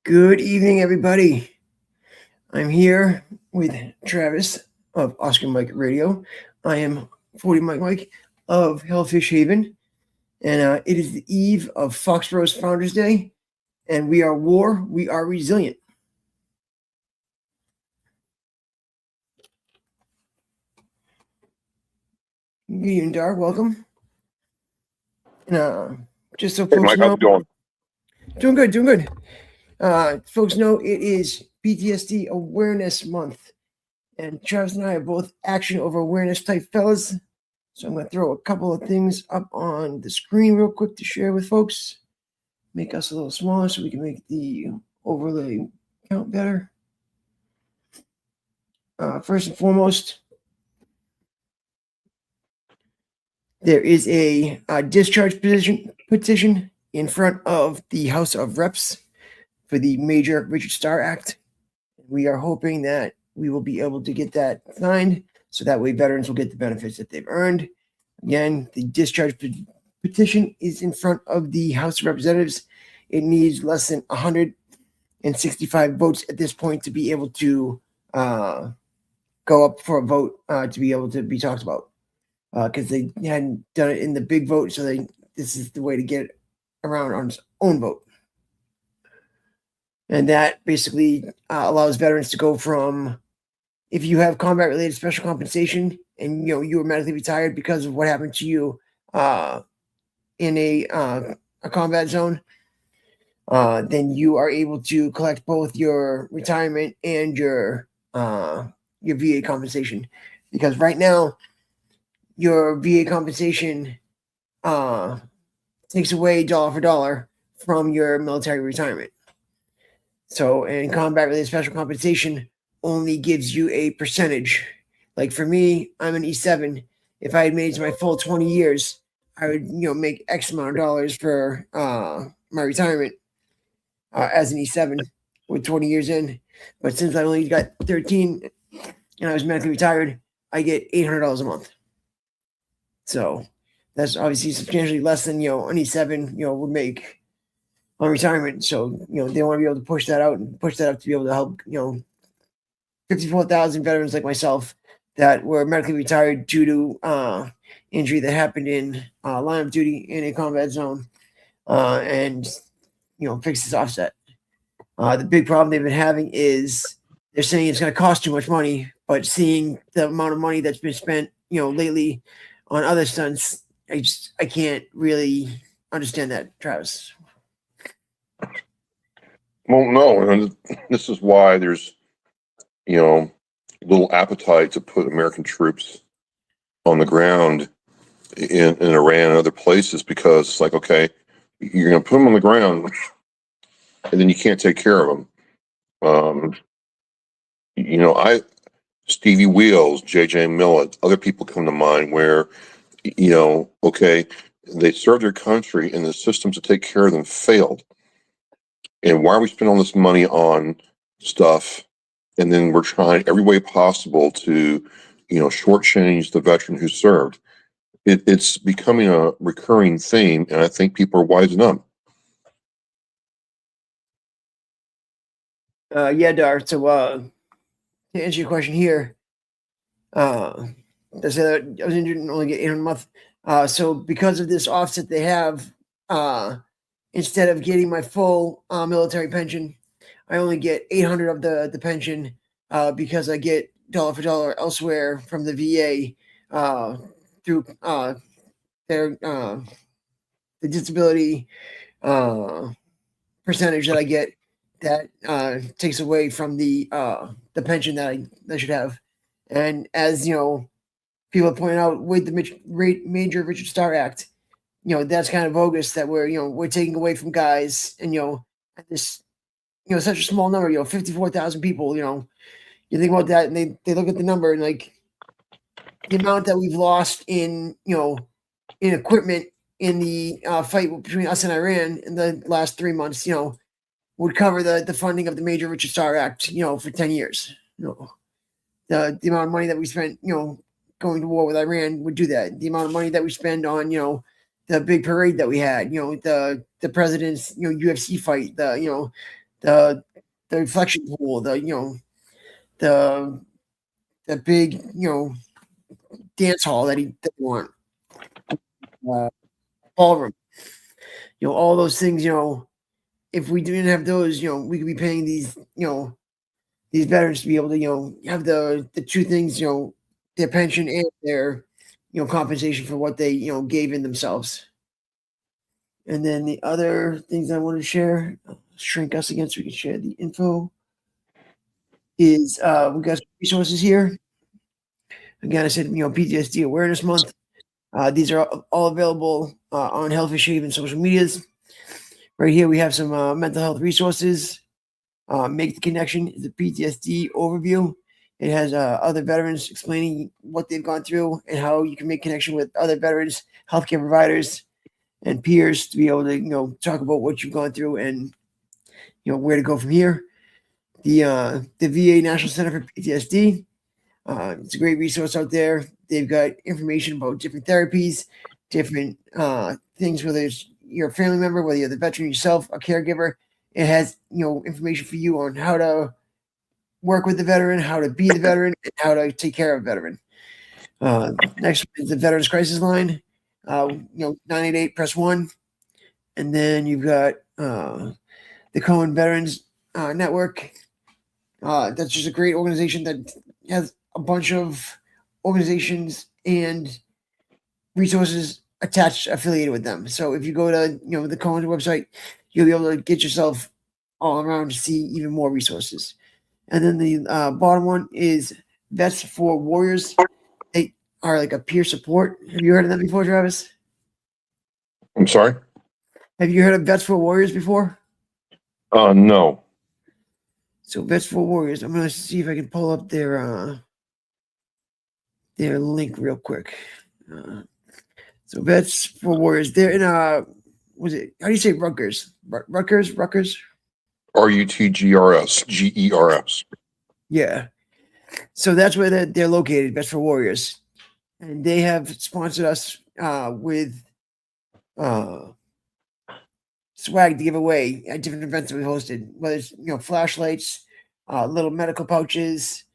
Good evening, everybody. I'm here with Travis of Oscar Mike Radio. I am 40 Mike of Hellfish Haven, and it is the eve of Foxborough's Founders Day, and we are WAR, we are resilient. Good evening, Dar. Welcome. And just so Hey, folks Mike, how's know, it going? doing good. Folks know it is PTSD Awareness Month, and Travis and I are both action over awareness type fellas. So I'm going to throw a couple of things up on the screen real quick to share with folks. Make us a little smaller so we can make the overlay count better. First and foremost, there is a discharge petition in front of the House of Reps for the Major Richard Starr Act. We are hoping that we will be able to get that signed so that way veterans will get the benefits that they've earned. Again, the discharge petition is in front of the House of Representatives. It needs less than 165 votes at this point to be able to go up for a vote to be able to be talked about, because they hadn't done it in the big vote, so this is the way to get it around on its own vote. And that basically allows veterans to go from, if you have combat-related special compensation and you were medically retired because of what happened to you in a combat zone, then you are able to collect both your retirement and your VA compensation. Because right now, your VA compensation takes away dollar for dollar from your military retirement. So, and combat-related special compensation only gives you a percentage. Like for me, I'm an E7. If I had made it to my full 20 years, I would, make X amount of dollars for my retirement as an E7 with 20 years in. But since I only got 13 and I was medically retired, I get $800 a month. So that's obviously substantially less than, an E7, would make on retirement. So, they want to be able to push that out to be able to help, 54,000 veterans like myself that were medically retired due to injury that happened in line of duty in a combat zone, and fix this offset. The big problem they've been having is they're saying it's going to cost too much money, but seeing the amount of money that's been spent, lately on other stunts, I can't really understand that, Travis. Well, no, and this is why there's, little appetite to put American troops on the ground in Iran and other places, because it's like, okay, you're going to put them on the ground and then you can't take care of them. Stevie Wheels, J.J. Millett, other people come to mind where, okay, they served their country and the systems to take care of them failed. And why are we spending all this money on stuff? And then we're trying every way possible to, shortchange the veteran who served. It's becoming a recurring theme, and I think people are wising up. Yeah, Dar. So to answer your question here, I said I was injured and only get 800 a month. So because of this offset they have, instead of getting my full military pension, I only get 800 of the pension because I get dollar for dollar elsewhere from the VA through their the disability percentage that I get that takes away from the pension that I should have. And as people have pointed out with the Major Richard Starr Act, that's kind of bogus that we're taking away from guys, and this such a small number, 54,000 people, you think about that and they look at the number and like the amount that we've lost in in equipment in the fight between us and Iran in the last 3 months, would cover the funding of the Major Richard Starr Act, for 10 years. The amount of money that we spent, going to war with Iran would do that. The amount of money that we spend on, the big parade that we had, the president's, UFC fight, the the reflection pool, the the big dance hall that he want, uh, ballroom, all those things. If we didn't have those, we could be paying these veterans to be able to have the two things, their pension and their compensation for what they gave in themselves. And then the other things I want to share, shrink us again so we can share the info, is we got some resources here. Again, I said, PTSD Awareness Month. These are all available on Healthy Shave and social medias. Right here, we have some mental health resources. Make the Connection is a PTSD overview. It has other veterans explaining what they've gone through and how you can make connection with other veterans, healthcare providers, and peers to be able to talk about what you've gone through and where to go from here. The VA National Center for PTSD. It's a great resource out there. They've got information about different therapies, different things, whether it's your family member, whether you're the veteran yourself, a caregiver. It has information for you on how to work with the veteran, how to be the veteran, and how to take care of a veteran. Next is the Veterans Crisis Line. 988 press 1. And then you've got the Cohen Veterans Network. That's just a great organization that has a bunch of organizations and resources attached, affiliated with them. So if you go to the Cohen website, you'll be able to get yourself all around to see even more resources. And then the bottom one is Vets for Warriors. They are like a peer support. Have you heard of them before, Travis? I'm sorry? Have you heard of Vets for Warriors before? No. So Vets for Warriors. I'm gonna see if I can pull up their link real quick. So Vets for Warriors. They're in was it? How do you say Rutgers? Rutgers. RUTGRS. GERS. Yeah. So that's where they're located. Vets for Warriors, and they have sponsored us with swag to give away at different events that we hosted, whether it's flashlights, little medical pouches,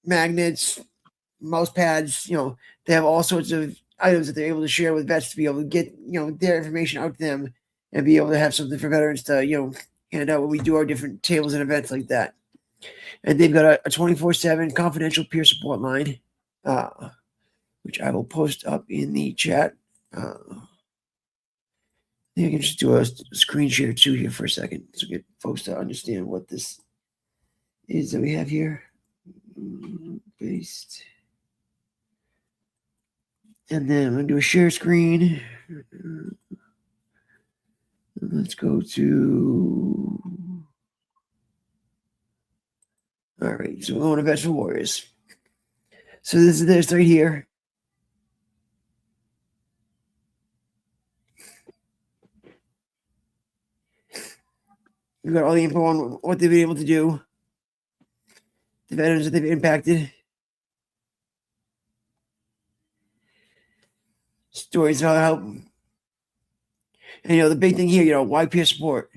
magnets, mouse pads. They have all sorts of items that they're able to share with vets to be able to get their information out to them and be able to have something for veterans to hand out when we do our different tables and events like that. And they've got a 24/7 confidential peer support line, which I will post up in the chat. I think I can just do a screen share too here for a second to get folks to understand what this is that we have here. Paste. And then I'm going to do a share screen. Let's go to. All right, so we're going to Vets for Warriors. So this is this right here. We've got all the info on what they've been able to do, the veterans that they've impacted, stories of how to help. And the big thing here, why peer support?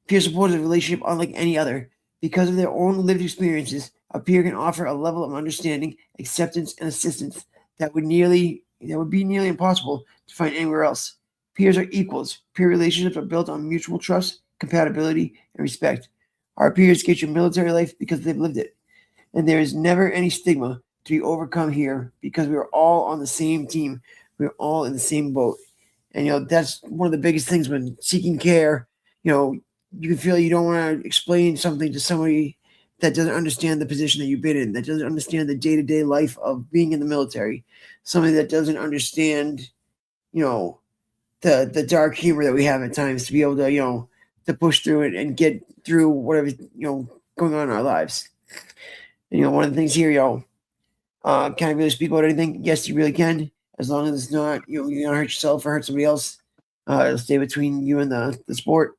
Peer support is a relationship unlike any other. Because of their own lived experiences, a peer can offer a level of understanding, acceptance, and assistance that would be nearly impossible to find anywhere else. Peers are equals. Peer relationships are built on mutual trust, compatibility, and respect. Our peers get your military life because they've lived it. And there is never any stigma to be overcome here because we're all on the same team. We're all in the same boat. And that's one of the biggest things when seeking care. You can feel you don't want to explain something to somebody that doesn't understand the position that you've been in, that doesn't understand the day-to-day life of being in the military, somebody that doesn't understand, the dark humor that we have at times to be able to, to push through it and get through whatever, going on in our lives. And, one of the things here, can I really speak about anything? Yes, you really can, as long as it's not, you're going to hurt yourself or hurt somebody else. It'll stay between you and the sport.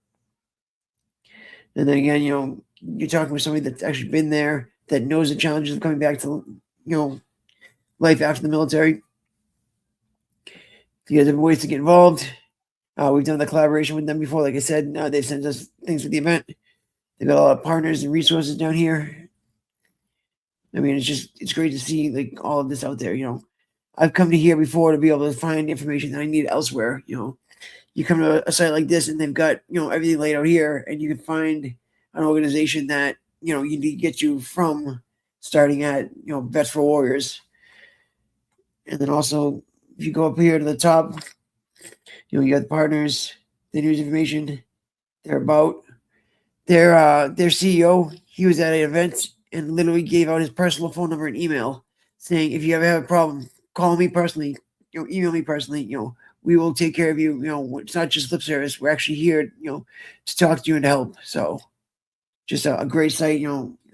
And then again, you're talking with somebody that's actually been there, that knows the challenges of coming back to, life after the military. You guys have ways to get involved. We've done the collaboration with them before. Like I said, they've sent us things for the event. They've got a lot of partners and resources down here. I mean, it's great to see like all of this out there. I've come to here before to be able to find information that I need elsewhere. You come to a site like this and they've got everything laid out here, and you can find an organization that you need to get you from starting at Vets for Warriors. And then also, if you go up here to the top, you got the partners, the news information, their about, their CEO. He was at an event and literally gave out his personal phone number and email, saying, "If you ever have a problem, call me personally. Email me personally. We will take care of you. It's not just lip service. We're actually here, to talk to you and to help." So, just a great site.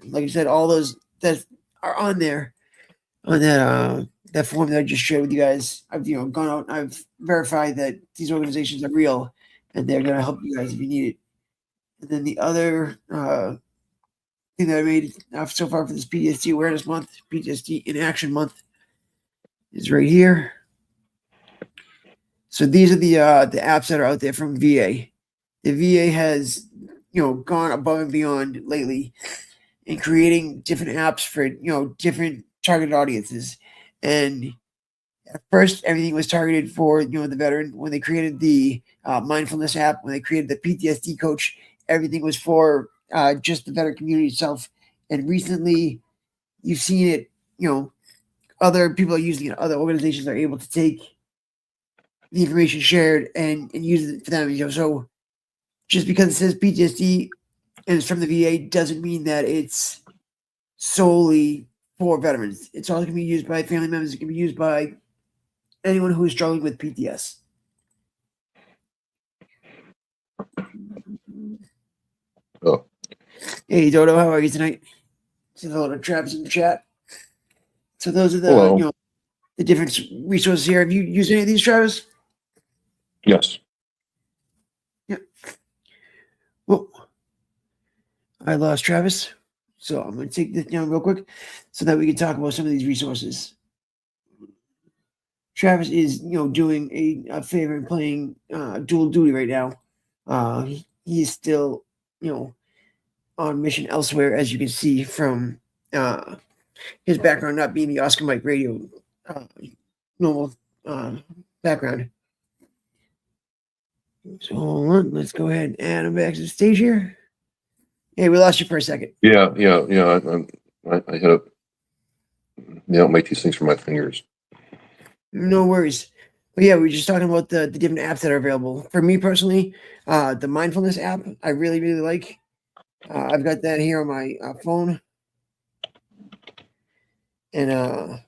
Like I said, all those that are on there on that form that I just shared with you guys. I've gone out and I've verified that these organizations are real and they're going to help you guys if you need it. And then the other thing that I made so far for this PTSD Awareness Month, PTSD in Action Month, is right here. So these are the apps that are out there from VA. The VA has gone above and beyond lately in creating different apps for different targeted audiences. And at first, everything was targeted for the veteran. When they created the mindfulness app, when they created the PTSD coach, everything was for just the veteran community itself. And recently, you've seen it. Other people are using it. Other organizations are able to take the information shared and use it for them. So just because it says PTSD and it's from the VA doesn't mean that it's solely for veterans. It's also going to be used by family members. It can be used by anyone who is struggling with PTS. Oh. Hey, Dodo, how are you tonight? See a lot of Travis in the chat. So those are the Hello. the different resources here. Have you used any of these, Travis? Yes. Yep. Well, I lost Travis, so I'm going to take this down real quick so that we can talk about some of these resources. Travis is, doing a favor and playing dual duty right now. He is still, on mission elsewhere, as you can see from his background not being the Oscar Mike Radio normal background. So hold on, let's go ahead and add him back to the stage here. Hey, we lost you for a second. Yeah. I had to, don't make these things for my fingers. No worries. But yeah, we were just talking about the different apps that are available. For me personally, the mindfulness app, I really, really like. I've got that here on my phone. And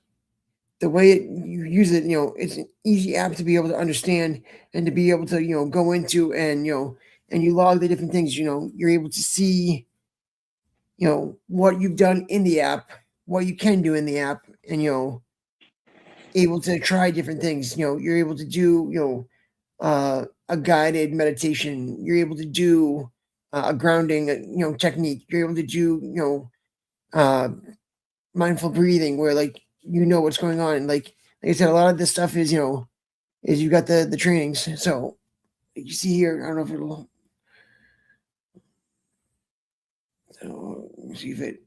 the way you use it, it's an easy app to be able to understand and to be able to, go into and, and you log the different things, you're able to see, what you've done in the app, what you can do in the app, and, able to try different things. You're able to do, a guided meditation. You're able to do a grounding, technique. You're able to do, mindful breathing, where like what's going on. And like I said, a lot of this stuff is is you got the trainings. So you see here, I don't know if it'll. So see if it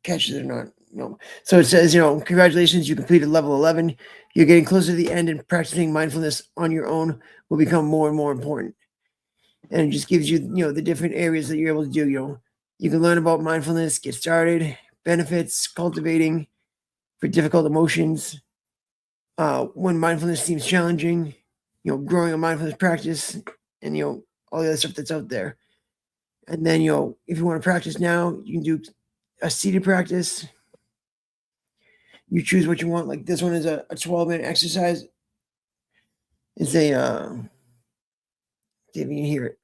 catches it or not. No. So it says, congratulations, you completed level 11. You're getting closer to the end, and practicing mindfulness on your own will become more and more important. And it just gives you, the different areas that you're able to do. You can learn about mindfulness, get started, benefits, cultivating for difficult emotions. When mindfulness seems challenging, growing a mindfulness practice, and all the other stuff that's out there. And then if you want to practice now, you can do a seated practice. You choose what you want. Like this one is a 12-minute exercise. It's a see if you can hear it.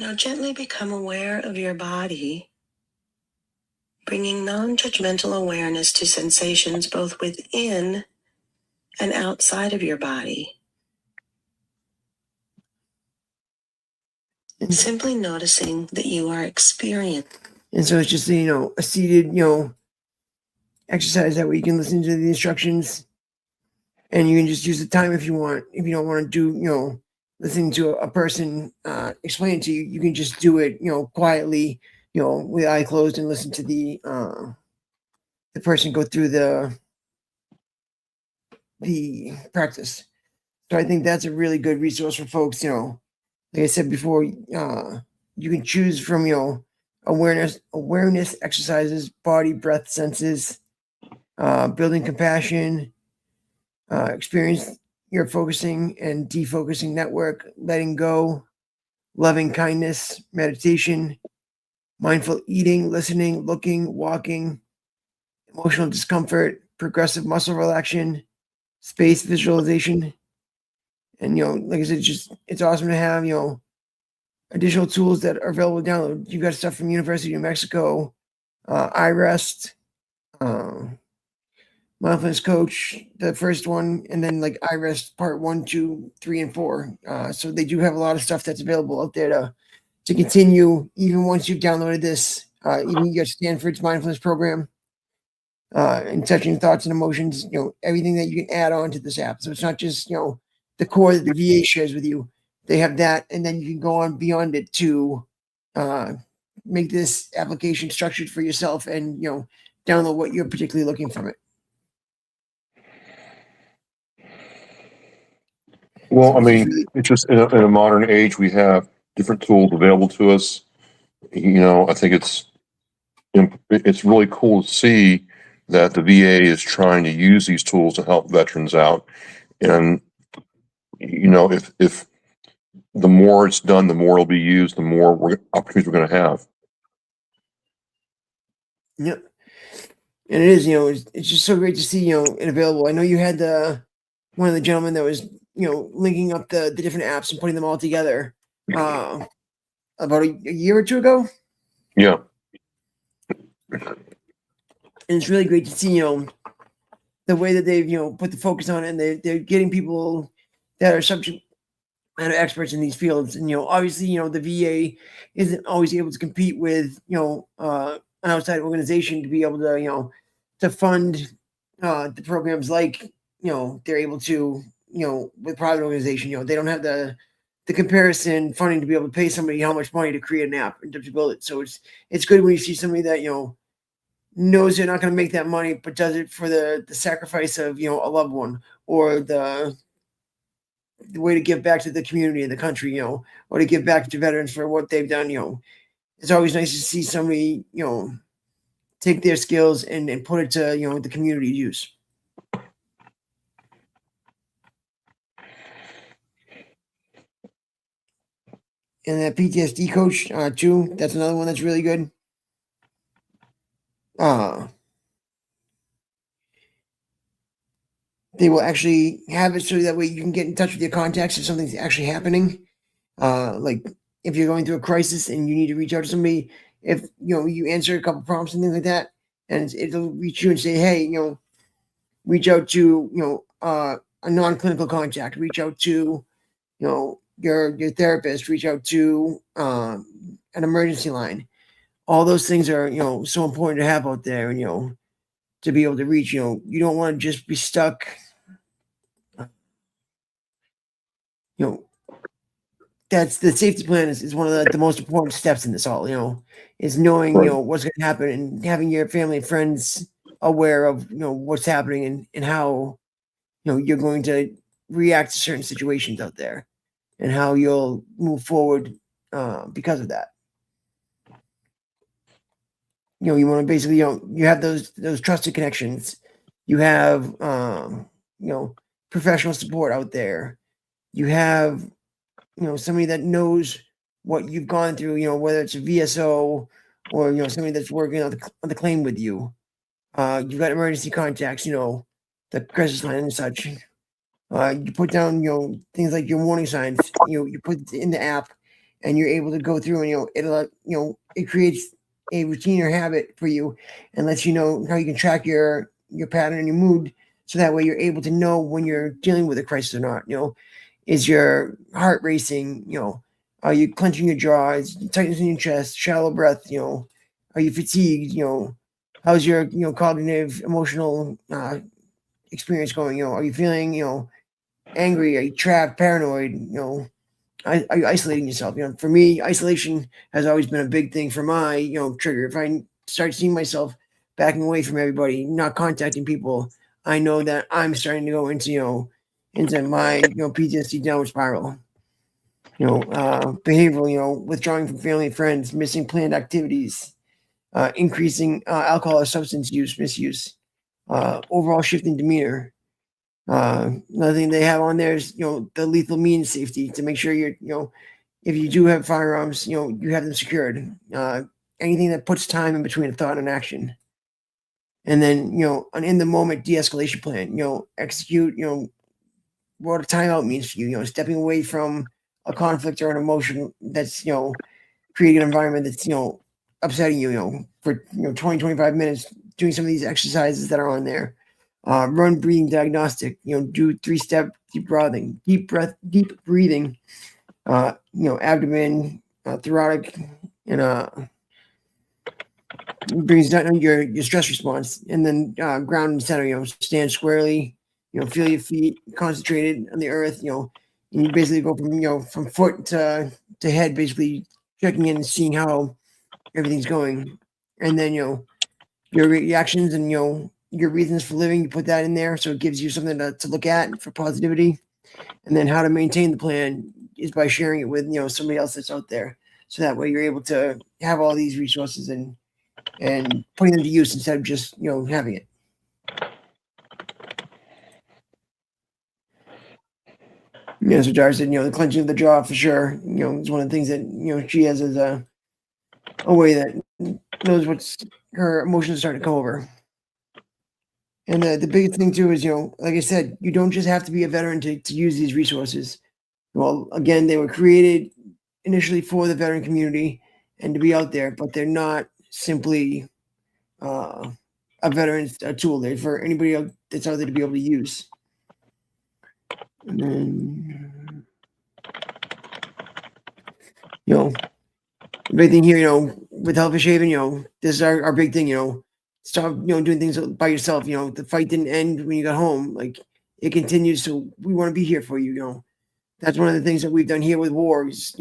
Now gently become aware of your body, bringing non-judgmental awareness to sensations both within and outside of your body. Simply noticing that you are experiencing And so it's just, a seated, exercise that way you can listen to the instructions, and you can just use the time if you want. If you don't want to do, listening to a person explain it to you, you can just do it, quietly, with eye closed, and listen to the person go through the practice. So I think that's a really good resource for folks. Like I said before, you can choose from, awareness exercises, body, breath, senses, building compassion, experience your focusing and defocusing network, letting go, loving kindness, meditation, mindful eating, listening, looking, walking, emotional discomfort, progressive muscle relaxation, space visualization. And, like I said, it's awesome to have, additional tools that are available to download. You got stuff from University of Mexico, iRest, Mindfulness Coach, the first one, and then like iRest Part 1, 2, 3, and 4. So they do have a lot of stuff that's available out there to continue even once you've downloaded this. Even you got Stanford's mindfulness program, and touching thoughts and emotions. Everything that you can add on to this app. So it's not just the core that the VA shares with you. They have that, and then you can go on beyond it to make this application structured for yourself, and download what you're particularly looking from it. Well, So I it's just mean, really, it's just in a modern age, we have different tools available to us. I think it's really cool to see that the VA is trying to use these tools to help veterans out. And, if the more it's done, the more it'll be used, the more opportunities we're going to have. yep. And it is, it's just so great to see, it available. I know you had one of the gentlemen that was, linking up the different apps and putting them all together about a year or two ago. Yeah. And it's really great to see, the way that they've, put the focus on it, and they're getting people that are subject matter experts in these fields. And, obviously, the VA isn't always able to compete with, an outside organization to be able to, to fund the programs like, they're able to, with private organization. They don't have the comparison funding to be able to pay somebody how much money to create an app and to build it. So it's good when you see somebody that, knows they're not going to make that money, but does it for the sacrifice of, a loved one, or the way to give back to the community and the country, or to give back to veterans for what they've done. It's always nice to see somebody, take their skills and put it to, the community use. And that PTSD coach, too, that's another one that's really good. They will actually have it so that way you can get in touch with your contacts if something's actually happening. Like if you're going through a crisis and you need to reach out to somebody, if you answer a couple prompts and things like that, and it'll reach you and say, hey, reach out to a non-clinical contact, reach out to your therapist, reach out to an emergency line. All those things are so important to have out there, and to be able to reach. You don't want to just be stuck. That's the safety plan is one of the most important steps in this all. Is knowing Right. What's going to happen, and having your family and friends aware of what's happening, and how you're going to react to certain situations out there, and how you'll move forward because of that. You want to basically you have those trusted connections. You have professional support out there. You have somebody that knows what you've gone through, whether it's a VSO or somebody that's working on the claim with you. You've got emergency contacts, the crisis line and such. You put down things like your warning signs. You put it in the app, and you're able to go through, and it creates a routine or habit for you, and lets you know how you can track your pattern and your mood, so that way you're able to know when you're dealing with a crisis or not. Is your heart racing? Are you clenching your jaw? Is tightness in your chest? Shallow breath? Are Are you fatigued? How's your cognitive, emotional experience going? Are you feeling angry? Are you trapped, paranoid? Are you isolating yourself? For me, isolation has always been a big thing for my trigger. If I start seeing myself backing away from everybody, not contacting people, I know that I'm starting to go into my PTSD downward spiral. Behavioral, withdrawing from family and friends, missing planned activities, increasing alcohol or substance use, misuse, overall shift in demeanor. Another thing they have on there is, the lethal means safety to make sure if you do have firearms, you have them secured. Anything that puts time in between a thought and action. And then, an in the moment de-escalation plan, execute, what a timeout means for you, stepping away from a conflict or an emotion that's, creating an environment that's, upsetting you, for, 20, 25 minutes, doing some of these exercises that are on there. Run breathing diagnostic, do 3-step deep breathing, abdomen, thoracic, and brings down your stress response, and then ground and center, stand squarely, feel your feet concentrated on the earth, and you basically go from foot to head, basically checking in and seeing how everything's going. And then, your reactions and, your reasons for living, you put that in there. So it gives you something to look at for positivity. And then how to maintain the plan is by sharing it with, somebody else that's out there. So that way you're able to have all these resources and putting them to use instead of just, having it. So Dara said, the clenching of the jaw for sure, is one of the things that, she has as a way that knows what's her emotions starting to come over. And the biggest thing too is, like I said, you don't just have to be a veteran to use these resources. Well, again, they were created initially for the veteran community and to be out there, but they're not simply a veteran's tool. They're for anybody else that's out there to be able to use. And then, the big thing here, with Healthy Shaving, this is our big thing, stop, doing things by yourself. The fight didn't end when you got home. Like, it continues. So we want to be here for you. That's one of the things that we've done here with W.A.R. is,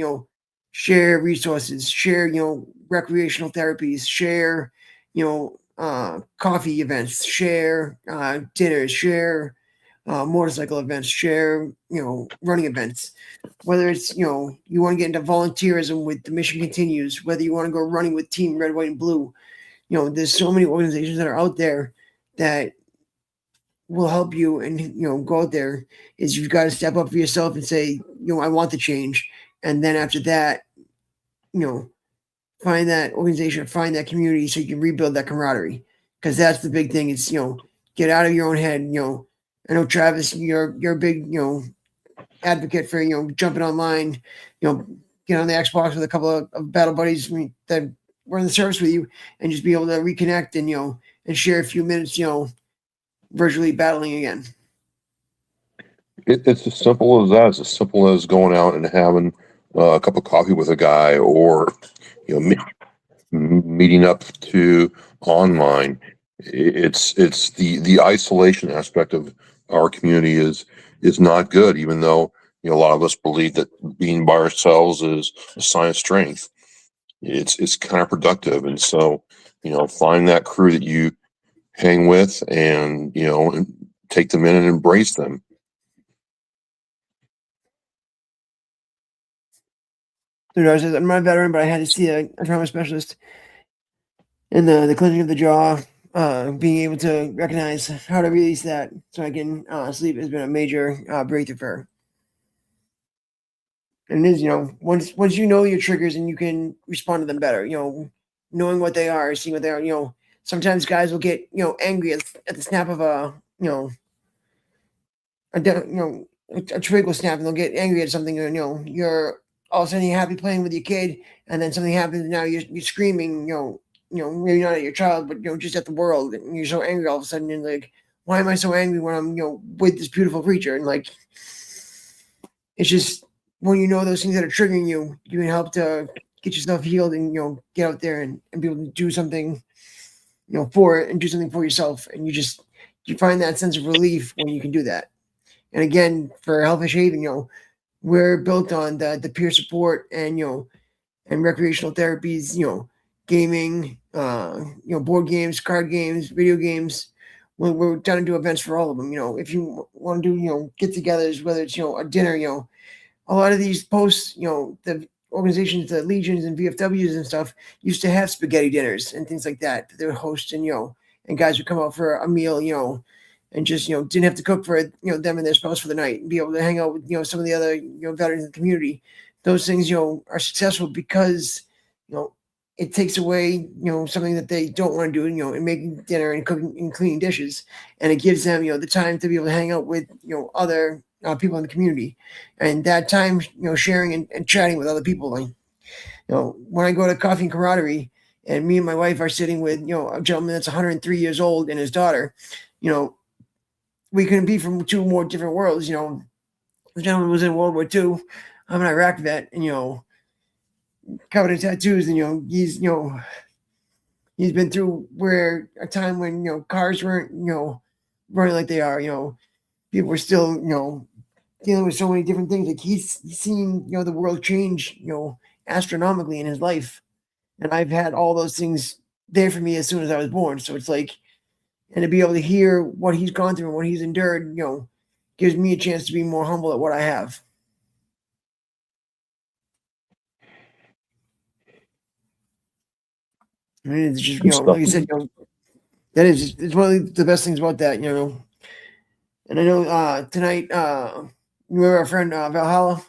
share resources, share, recreational therapies, share, coffee events, share dinners, share motorcycle events, share, running events. Whether it's, you want to get into volunteerism with The Mission Continues, whether you want to go running with Team Red, White, and Blue, there's so many organizations that are out there that will help you, and go out there. Is you've got to step up for yourself and say, I want the change. And then after that, find that organization, find that community so you can rebuild that camaraderie. Because that's the big thing. It's, get out of your own head. I know Travis, you're a big, advocate for, jumping online, get on the Xbox with a couple of battle buddies that were in the service with you and just be able to reconnect and, and share a few minutes, virtually battling again. It's as simple as that. It's as simple as going out and having a cup of coffee with a guy, or meeting up to online. It's the isolation aspect of our community is not good. Even though a lot of us believe that being by ourselves is a sign of strength. It's counterproductive, and so find that crew that you hang with, and and take them in and embrace them. I'm not a veteran, but I had to see a trauma specialist. And the clenching of the jaw, being able to recognize how to release that so I can sleep has been a major breakthrough for her. And it is, once you know your triggers and you can respond to them better, knowing what they are, seeing what they are, sometimes guys will get, angry at the snap of a twig will snap and they'll get angry at something, you're all of a sudden you're happy playing with your kid, and then something happens and now you're screaming, maybe not at your child, but just at the world, and you're so angry all of a sudden, and like, why am I so angry when I'm with this beautiful creature? And like, it's just when those things that are triggering you, you can help to get yourself healed and, get out there and be able to do something, for it and do something for yourself. And you find that sense of relief when you can do that. And again, for Hellfish Haven, we're built on the peer support and, and recreational therapies, gaming, board games, card games, video games. We're down to do events for all of them. If you want to do, get-togethers, whether it's, a dinner, a lot of these posts, the organizations, the Legions and VFWs and stuff used to have spaghetti dinners and things like that they would host, and, and guys would come out for a meal, and just, didn't have to cook for, them and their spouse for the night and be able to hang out with, some of the other, veterans in the community. Those things, are successful because, it takes away, something that they don't want to do, in making dinner and cooking and cleaning dishes. And it gives them, the time to be able to hang out with, other people in the community. And that time, sharing and chatting with other people. Like, when I go to Coffee and Camaraderie and me and my wife are sitting with, a gentleman that's 103 years old and his daughter, we couldn't be from two more different worlds. The gentleman was in World War II. I'm an Iraq vet, and, covered in tattoos, and, he's been through where a time when, cars weren't, running like they are, people were still, dealing with so many different things. Like he's seen, the world change, astronomically in his life. And I've had all those things there for me as soon as I was born. So it's like, and to be able to hear what he's gone through and what he's endured, gives me a chance to be more humble at what I have. I mean, it's just, like I said, that is, it's one of the best things about that, And I know tonight, you remember our friend Valhalla?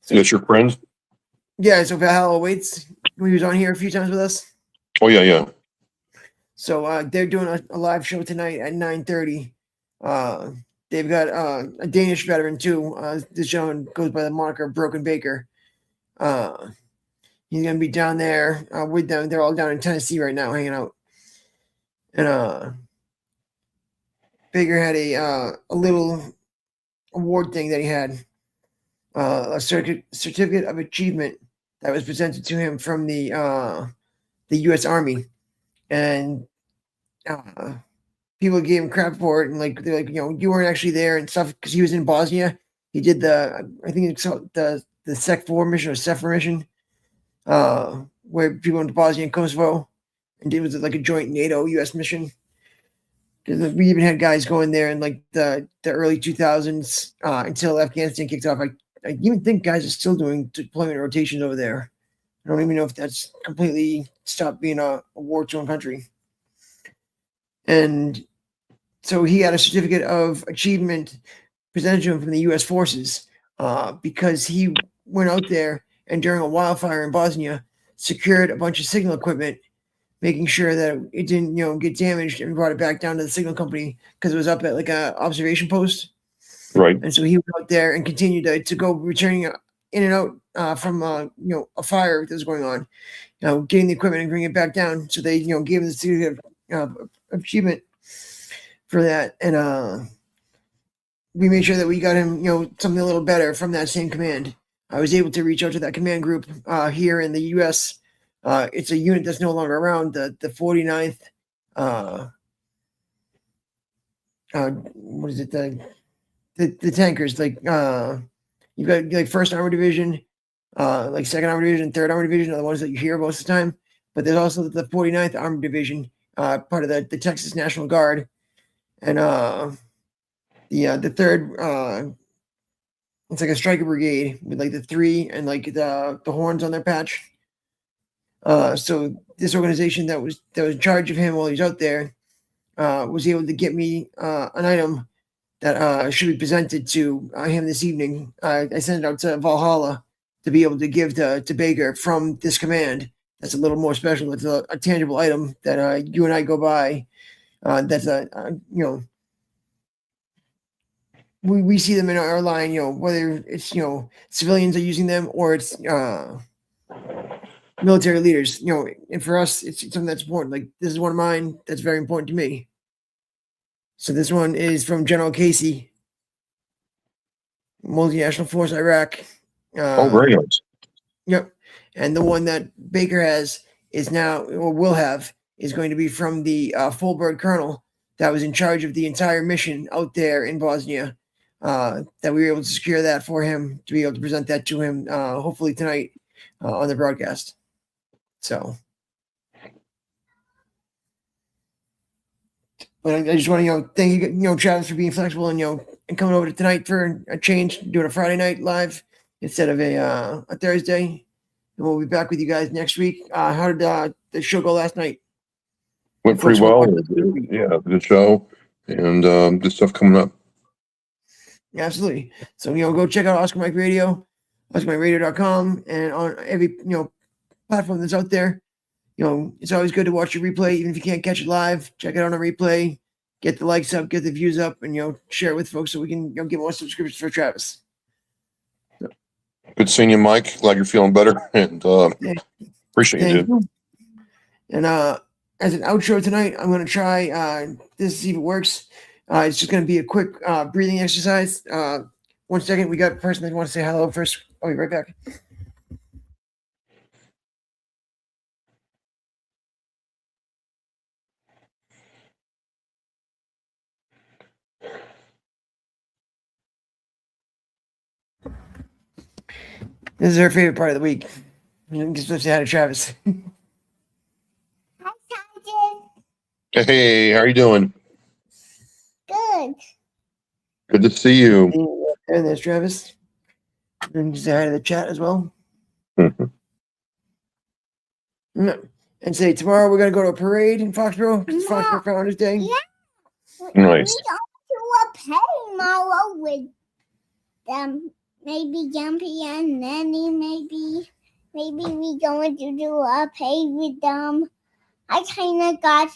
That's your friend? Yeah, so Valhalla Waits, he was on here a few times with us. Oh, yeah. So they're doing a live show tonight at 9:30. They've got a Danish veteran too. This gentleman goes by the moniker Broken Baker. He's gonna be down there with them. They're all down in Tennessee right now, hanging out. And Baker had a little award thing that he had, a certificate of achievement that was presented to him from the U.S. Army, and people gave him crap for it, and like they're like, you weren't actually there and stuff, because he was in Bosnia. He did I think it's the SEC4 mission or SEFR mission, where people went to Bosnia and Kosovo, and it was like a joint NATO-U.S. mission. Because we even had guys going there in like the early 2000s until Afghanistan kicked off. I even think guys are still doing deployment rotations over there. I don't even know if that's completely stopped being a war-torn country. And so he had a certificate of achievement presented to him from the U.S. forces because he went out there and during a wildfire in Bosnia secured a bunch of signal equipment, making sure that it didn't, get damaged, and brought it back down to the signal company because it was up at like a observation post. Right. And so he went out there and continued to go returning in and out from, a fire that was going on, getting the equipment and bringing it back down. So they, gave him the certificate of achievement for that. And we made sure that we got him, something a little better from that same command. I was able to reach out to that command group here in the U.S. It's a unit that's no longer around, the 49th. What is it? The tankers, like you've got like 1st Armored Division, like 2nd Armored Division, 3rd Armored Division are the ones that you hear most of the time. But there's also the 49th Armored Division, part of the Texas National Guard, and the 3rd. It's like a striker brigade with like the 3 and like the horns on their patch. So this organization that was in charge of him while he was out there was able to get me an item that should be presented to him this evening. I sent it out to Valhalla to be able to give to Baker from this command. That's a little more special. It's a tangible item that you and I go by. That's we see them in our line, whether it's, civilians are using them or it's military leaders, and for us, it's something that's important. Like this is one of mine that's very important to me. So this one is from General Casey, Multinational Force Iraq, Very nice. Yep. And the one that Baker has is now, or will have, is going to be from the full-bird colonel that was in charge of the entire mission out there in Bosnia. That we were able to secure that for him to be able to present that to him, hopefully tonight on the broadcast. So, but I just want to, thank you, Travis, for being flexible and and coming over to tonight for a change, doing a Friday night live instead of a Thursday. And we'll be back with you guys next week. How did the show go last night? Went Folks pretty well. want to- Yeah, good show, and good stuff coming up. Yeah, absolutely. So, go check out Oscar Mike Radio, OscarMikeRadio.com, and on every, platform that's out there. It's always good to watch your replay, even if you can't catch it live. Check it on a replay, get the likes up, get the views up, and, share it with folks so we can get more subscriptions for Travis. Good seeing you, Mike. Glad you're feeling better, and Yeah. appreciate you, dude. And as an outro tonight, I'm going to try this, see if it works. It's just going to be a quick breathing exercise. 1 second. We got a person that wants to say hello first. I'll be right back. This is her favorite part of the week. Just to say hi to Travis. Hi, Sergeant. Hey, how are you doing? Good. Good to see you. And there's Travis. And say hi to the chat as well. Mhm. And say tomorrow we're gonna go to a parade in Foxborough. It's Foxborough Founders Day. Yeah. Nice. We go to a play tomorrow with them. Maybe Jumpy and Nanny. Maybe we going to do a play with them. I kind of got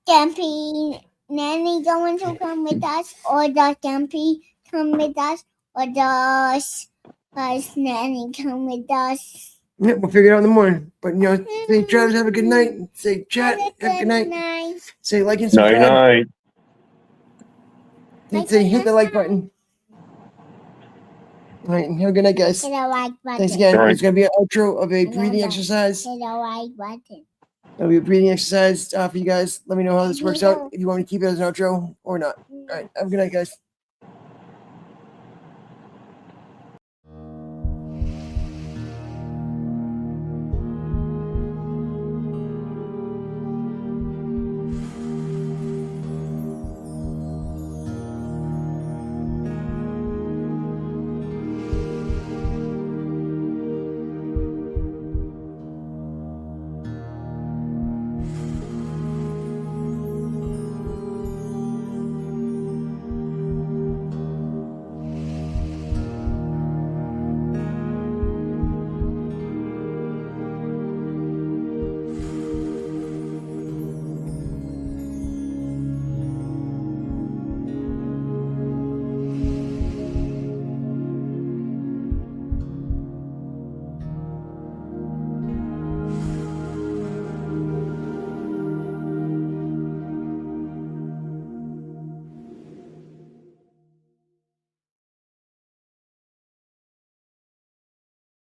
Jumpy. Nanny going to come with us, or does Jumpy come with us, or does Nanny come with us? Yeah, we'll figure it out in the morning. But say Travis, have a good night. Say chat, have a good night. Say like and Night, subscribe. night. And say hit the like button. All right, have a good night, guys. Hit the like button. Thanks again. All right. It's gonna be an outro of a Hit the breathing like- exercise. Hit the like button. It'll be a breathing exercise for you guys. Let me know how this works out. If you want me to keep it as an outro or not. All right, have a good night, guys.